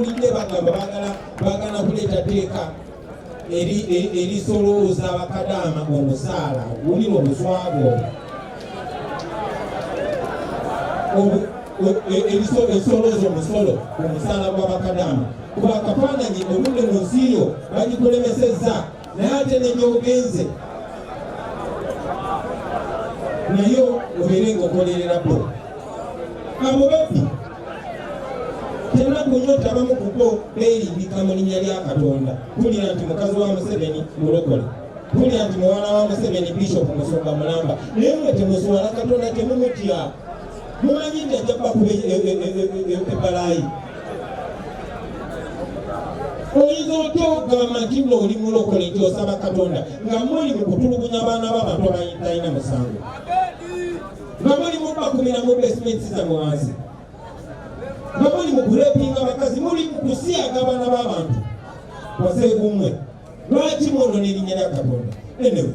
Ulidde bagamba bagala kuleeta tteeka erisolooza abakadaama omusaala gulina obuswago erisolooza omusolo ku musaala gw'abakadaama kuba akafaananyi obudde mu nsi yo bagikulemesezza naye ate negyogenze naye obeere ng'okolerera bo abo babbi tena kunyota abamu kubo beerimbika mu linnya lya Katonda. Tulira nti mukazi wa Museveni mulokole, tulira nti muwala wa Museveni Bishop Musumba Mulamba, naye mwe temuswala Katonda temumutya, mumanyi nti ajja kubakuba ebbalaayi. Oyinza otya okugamba nti nno oli mulokole nti osaba Katonda nga muli mu kutulugunya abaana b'abantu abatalina musango, nga muli mu bakumira mu basementi zammwe wansi, nga muli mu kurepinga abakazi, muli mu kusiyaga abaana b'abantu waseegumwe. Lwaki mwonoona erinnya lya Katonda? Anyway.